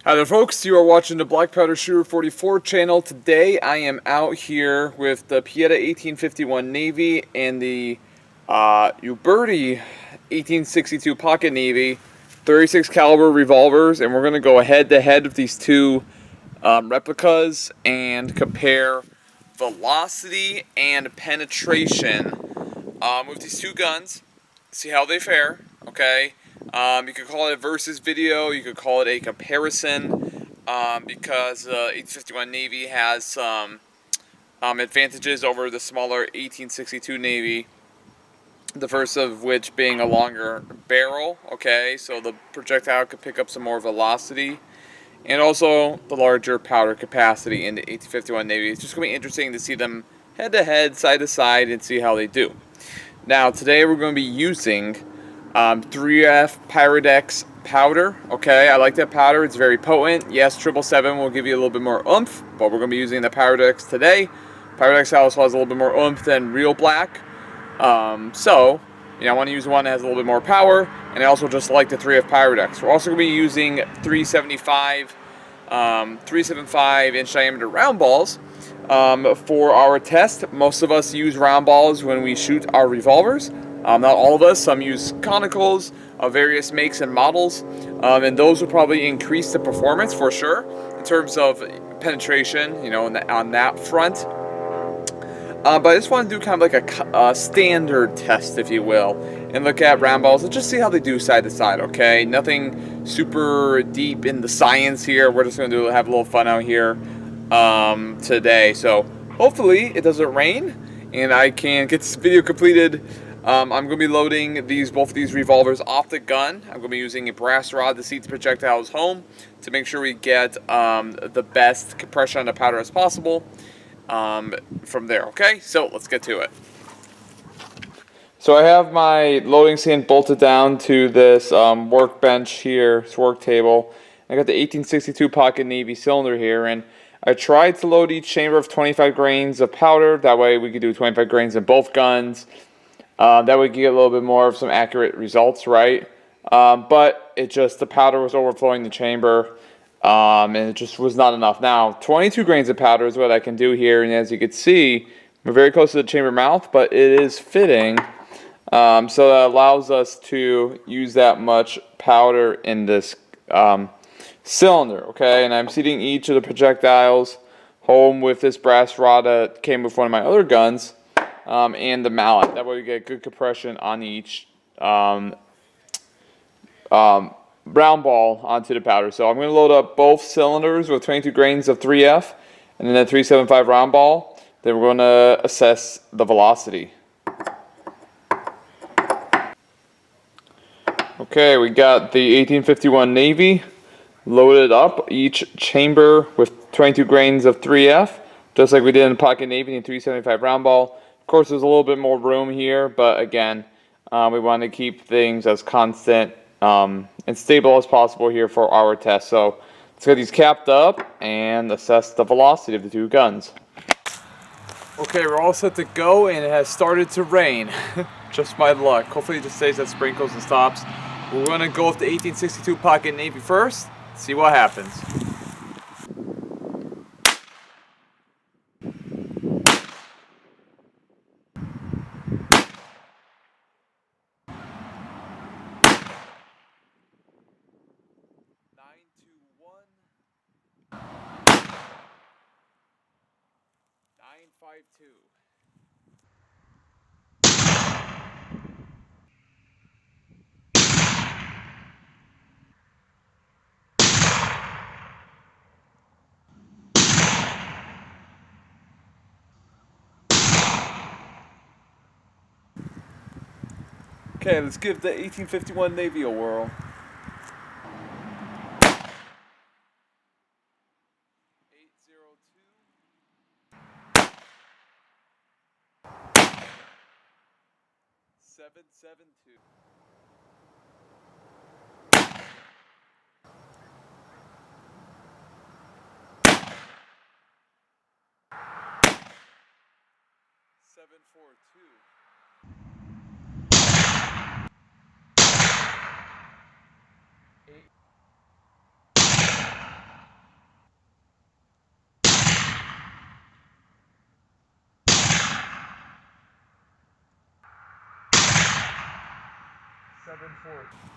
Hi there folks, you are watching the Black Powder Shooter 44 channel. Today I am out here with the Pieta 1851 Navy and the Uberti 1862 Pocket Navy 36 caliber revolvers, and we're going to go head to head with these two replicas and compare velocity and penetration with these two guns, see how they fare, okay? You could call it a versus video, you could call it a comparison, because 1851 Navy has some advantages over the smaller 1862 Navy. The first of which being a longer barrel, okay? So the projectile could pick up some more velocity. And also the larger powder capacity in the 1851 Navy. It's just going to be interesting to see them head to head, side to side, and see how they do. Now, today we're going to be using 3F Pyrodex powder. Okay, I like that powder. It's very potent. Yes, 777 will give you a little bit more oomph, but we're going to be using the Pyrodex today. Pyrodex also has a little bit more oomph than real black. So, I want to use one that has a little bit more power, and I also just like the 3F Pyrodex. We're also going to be using 375 inch diameter round balls for our test. Most of us use round balls when we shoot our revolvers. Not all of us. Some use conicals of various makes and models, and those will probably increase the performance for sure in terms of penetration, on that front. But I just want to do kind of like a standard test, if you will, and look at round balls and just see how they do side to side, okay? Nothing super deep in the science here. We're just going to have a little fun out here today. So hopefully it doesn't rain and I can get this video completed. I'm going to be loading both of these revolvers off the gun. I'm going to be using a brass rod to seat the projectiles home to make sure we get the best compression on the powder as possible. From there, okay? So let's get to it. So I have my loading stand bolted down to this workbench here, this work table. I got the 1862 Pocket Navy cylinder here, and I tried to load each chamber of 25 grains of powder. That way we could do 25 grains in both guns. That would get a little bit more of some accurate results, right? But the powder was overflowing the chamber. And it just was not enough. Now, 22 grains of powder is what I can do here, and as you can see, we're very close to the chamber mouth, but it is fitting, so that allows us to use that much powder in this cylinder, okay? And I'm seating each of the projectiles home with this brass rod that came with one of my other guns, and the mallet. That way we get good compression on each brown ball onto the powder. So I'm going to load up both cylinders with 22 grains of 3F and then a 375 round ball. Then we're going to assess the velocity. Okay, we got the 1851 Navy loaded up, each chamber with 22 grains of 3F, just like we did in the Pocket Navy and 375 round ball. Of course, there's a little bit more room here, but again, we want to keep things as constant and stable as possible here for our test. So let's get these capped up and assess the velocity of the two guns. Okay, we're all set to go, and it has started to rain. Just my luck. Hopefully it just stays at sprinkles and stops. We're going to go with the 1862 Pocket Navy first, see what happens. Okay, let's give the 1851 Navy a whirl. Seven, 7-2. Seven, 4-2.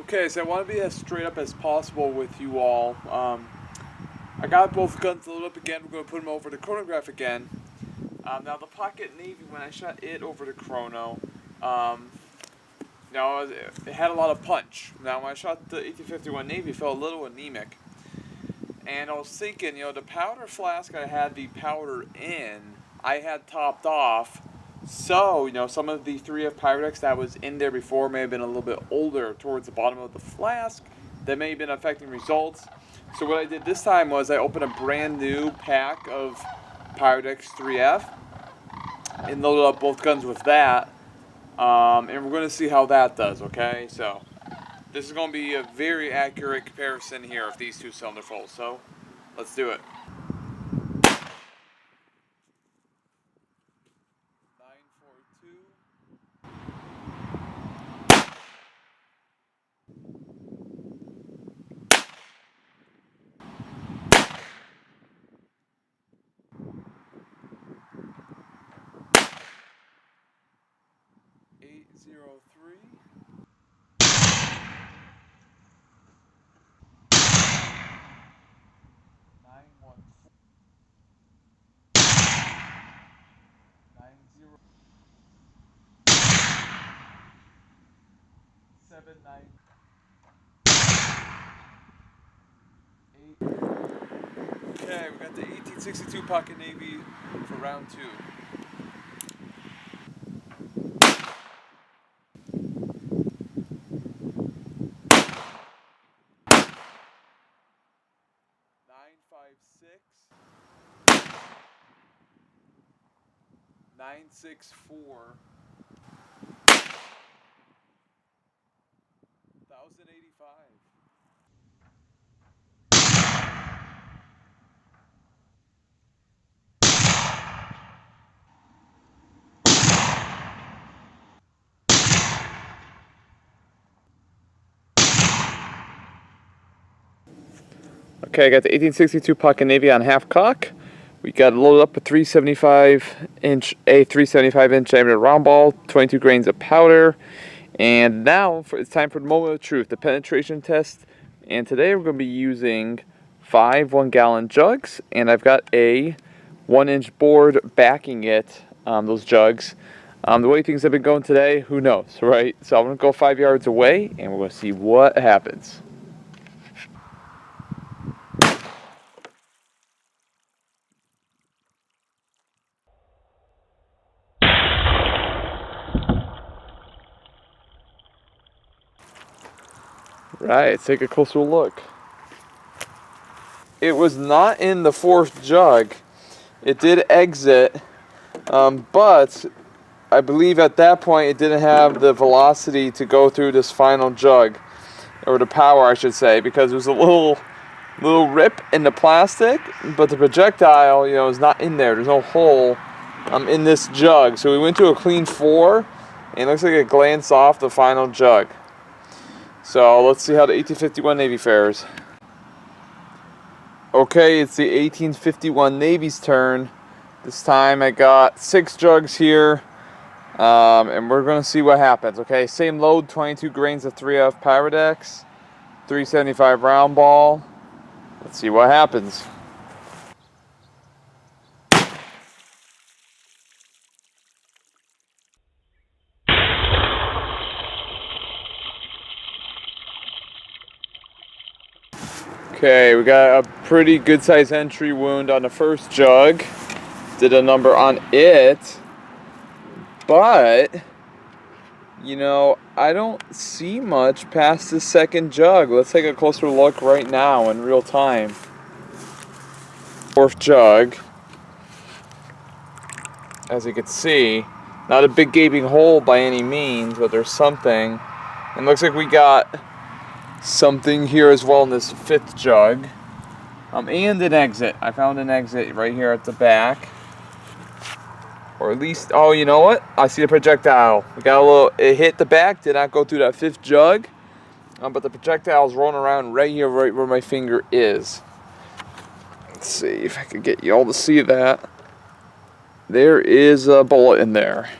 Okay, so I want to be as straight up as possible with you all. I got both guns loaded up again. We're going to put them over the chronograph again. Now the Pocket Navy, when I shot it over the chrono, it had a lot of punch. Now when I shot the 1851 Navy, it felt a little anemic. And I was thinking, the powder flask I had the powder in, I had topped off. So, some of the 3F Pyrex that was in there before may have been a little bit older towards the bottom of the flask. That may have been affecting results. So what I did this time was I opened a brand new pack of Pyrex 3F and loaded up both guns with that. And we're going to see how that does, okay? So this is going to be a very accurate comparison here of these two cylinder fulls. So let's do it. 942. Okay, we got the 1862 Pocket Navy for round 2. Nine five six. 964. 1085. Okay, I got the 1862 Pocket Navy on half cock. We got it loaded up with 375-inch diameter round ball, 22 grains of powder. And now it's time for the moment of truth, the penetration test. And today we're going to be using 5 1-gallon jugs. And I've got a 1-inch board backing it, those jugs. The way things have been going today, who knows, right? So I'm going to go 5 yards away and we're going to see what happens. Right, let's take a closer look. It was not in the 4th jug. It did exit, but I believe at that point it didn't have the velocity to go through this final jug, or the power I should say, because there was a little rip in the plastic, but the projectile, is not in there. There's no hole in this jug. So we went to a clean 4, and it looks like it glanced off the final jug. So let's see how the 1851 Navy fares. Okay, it's the 1851 Navy's turn. This time I got 6 jugs here, and we're going to see what happens. Okay, same load, 22 grains of 3F Pyrex, 375 round ball. Let's see what happens. Okay, we got a pretty good size entry wound on the first jug. Did a number on it. But, I don't see much past the second jug. Let's take a closer look right now in real time. 4th jug. As you can see, not a big gaping hole by any means, but there's something. And looks like we got something here as well in this 5th jug. And an exit. I found an exit right here at the back. Or at least, oh, you know what? I see the projectile. We got it hit the back, did not go through that 5th jug. But the projectile is rolling around right here, right where my finger is. Let's see if I can get you all to see that. There is a bullet in there.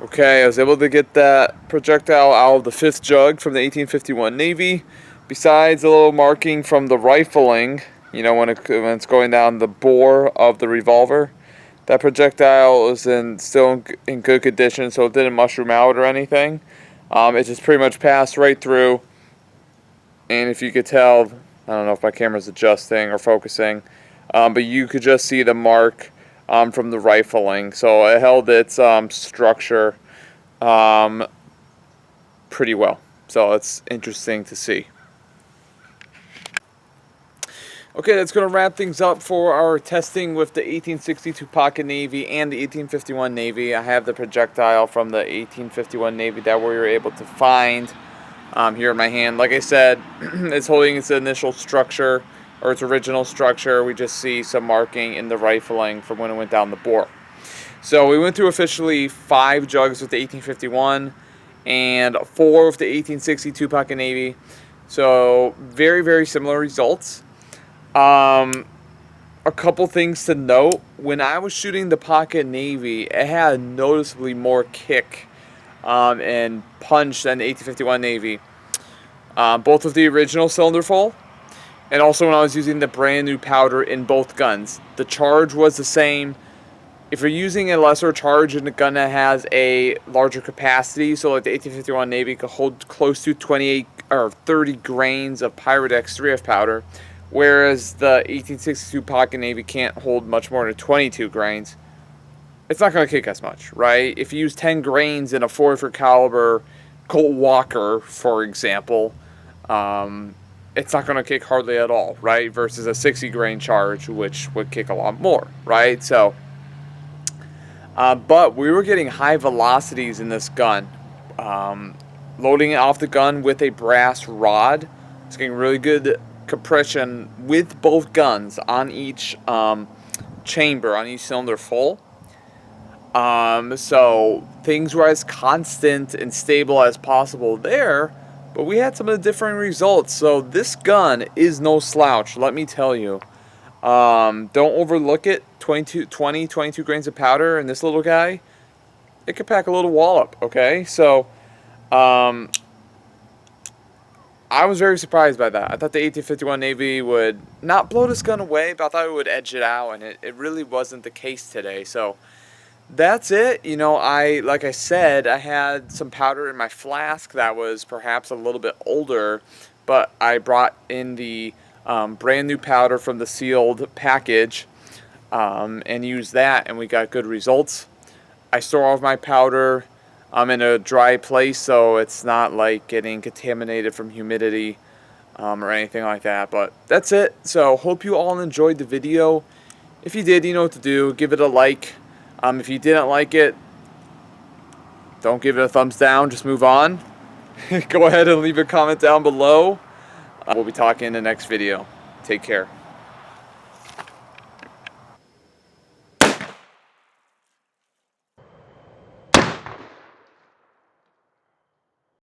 Okay, I was able to get that projectile out of the 5th jug from the 1851 Navy. Besides a little marking from the rifling, you know, when it's going down the bore of the revolver, that projectile was still in good condition, so it didn't mushroom out or anything. It just pretty much passed right through. And if you could tell, I don't know if my camera's adjusting or focusing, but you could just see the mark from the rifling. So it held its structure pretty well. So it's interesting to see. Okay, that's going to wrap things up for our testing with the 1862 Pocket Navy and the 1851 Navy. I have the projectile from the 1851 Navy that we were able to find here in my hand. Like I said, it's holding its initial structure, or its original structure. We just see some marking in the rifling from when it went down the bore. So we went through officially 5 jugs with the 1851 and 4 with the 1862 Pocket Navy. So very, very similar results. A couple things to note. When I was shooting the Pocket Navy, it had noticeably more kick and punch than the 1851 Navy. Both of the original cylinder full, and also when I was using the brand new powder in both guns. The charge was the same. If you're using a lesser charge in a gun that has a larger capacity, so like the 1851 Navy could hold close to 28 or 30 grains of Pyrodex 3F powder, whereas the 1862 Pocket Navy can't hold much more than 22 grains, it's not going to kick as much, right? If you use 10 grains in a 44 caliber Colt Walker, for example, it's not going to kick hardly at all, right? Versus a 60 grain charge, which would kick a lot more, right? So, but we were getting high velocities in this gun. Loading it off the gun with a brass rod, it's getting really good compression with both guns on each chamber, on each cylinder full. So things were as constant and stable as possible there, but we had some of the different results. So this gun is no slouch, let me tell you. Don't overlook it. 22 grains of powder in this little guy, it could pack a little wallop, okay? So I was very surprised by that. I thought the 1851 Navy would not blow this gun away, but I thought it would edge it out, and it really wasn't the case today. So that's it. You know, like I said, I had some powder in my flask that was perhaps a little bit older, but I brought in the brand new powder from the sealed package and used that, and we got good results. I store all of my powder in a dry place, so it's not like getting contaminated from humidity or anything like that. But that's it. So hope you all enjoyed the video. If you did, you know what to do. Give it a like. If you didn't like it, don't give it a thumbs down. Just move on. Go ahead and leave a comment down below. We'll be talking in the next video. Take care.